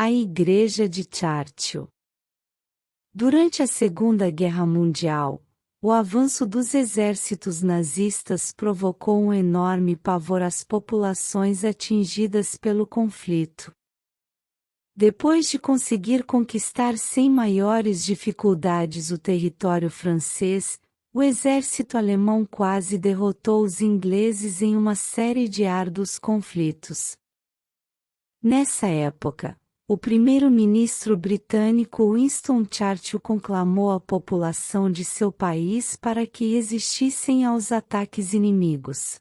A Igreja de Churchill. Durante a Segunda Guerra Mundial, o avanço dos exércitos nazistas provocou um enorme pavor às populações atingidas pelo conflito. Depois de conseguir conquistar sem maiores dificuldades o território francês, o exército alemão quase derrotou os ingleses em uma série de árduos conflitos. Nessa época, o primeiro-ministro britânico Winston Churchill conclamou a população de seu país para que resistissem aos ataques inimigos.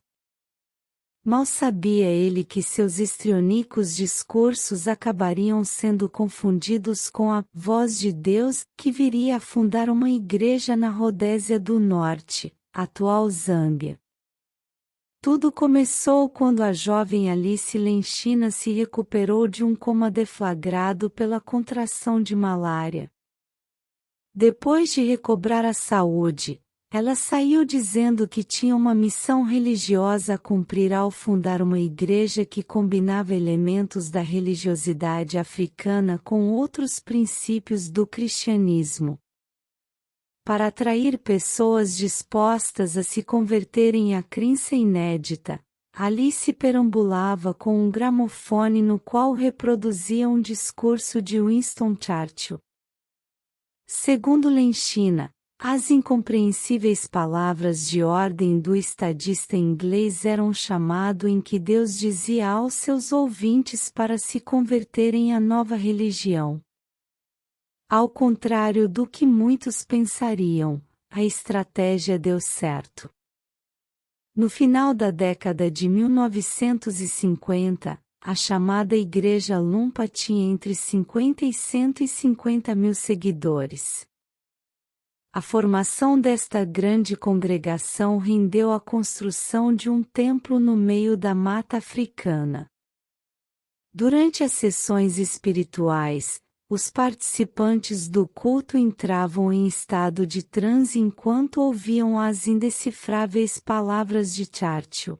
Mal sabia ele que seus histriônicos discursos acabariam sendo confundidos com a voz de Deus, que viria a fundar uma igreja na Rodésia do Norte, atual Zâmbia. Tudo começou quando a jovem Alice Lenchina se recuperou de um coma deflagrado pela contração de malária. Depois de recobrar a saúde, ela saiu dizendo que tinha uma missão religiosa a cumprir ao fundar uma igreja que combinava elementos da religiosidade africana com outros princípios do cristianismo. Para atrair pessoas dispostas a se converterem à crença inédita, Alice perambulava com um gramofone no qual reproduzia um discurso de Winston Churchill. Segundo Lenchina, as incompreensíveis palavras de ordem do estadista inglês eram um chamado em que Deus dizia aos seus ouvintes para se converterem à nova religião. Ao contrário do que muitos pensariam, a estratégia deu certo. No final da década de 1950, a chamada Igreja Lumpa tinha entre 50 e 150 mil seguidores. A formação desta grande congregação rendeu a construção de um templo no meio da mata africana. Durante as sessões espirituais, os participantes do culto entravam em estado de transe enquanto ouviam as indecifráveis palavras de Churchill.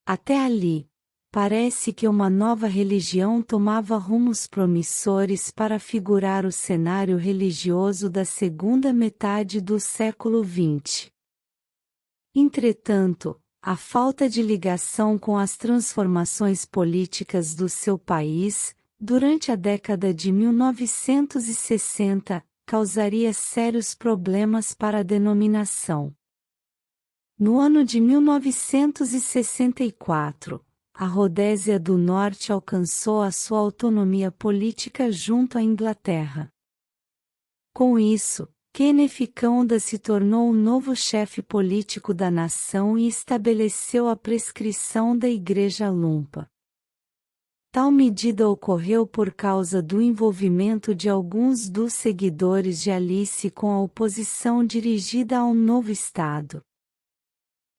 Até ali, parece que uma nova religião tomava rumos promissores para figurar o cenário religioso da segunda metade do século XX. Entretanto, a falta de ligação com as transformações políticas do seu país, durante a década de 1960, causaria sérios problemas para a denominação. No ano de 1964, a Rodésia do Norte alcançou a sua autonomia política junto à Inglaterra. Com isso, Kenneth Kaunda se tornou o novo chefe político da nação e estabeleceu a prescrição da Igreja Lumpa. Tal medida ocorreu por causa do envolvimento de alguns dos seguidores de Alice com a oposição dirigida ao novo Estado.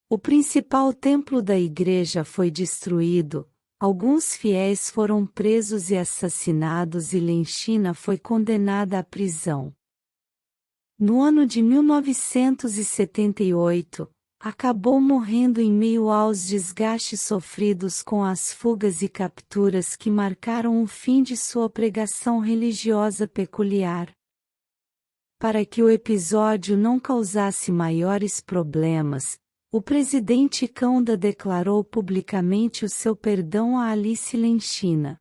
O principal templo da igreja foi destruído, alguns fiéis foram presos e assassinados e Lenchina foi condenada à prisão. No ano de 1978, acabou morrendo em meio aos desgastes sofridos com as fugas e capturas que marcaram o fim de sua pregação religiosa peculiar. Para que o episódio não causasse maiores problemas, o presidente Kaunda declarou publicamente o seu perdão a Alice Lenchina.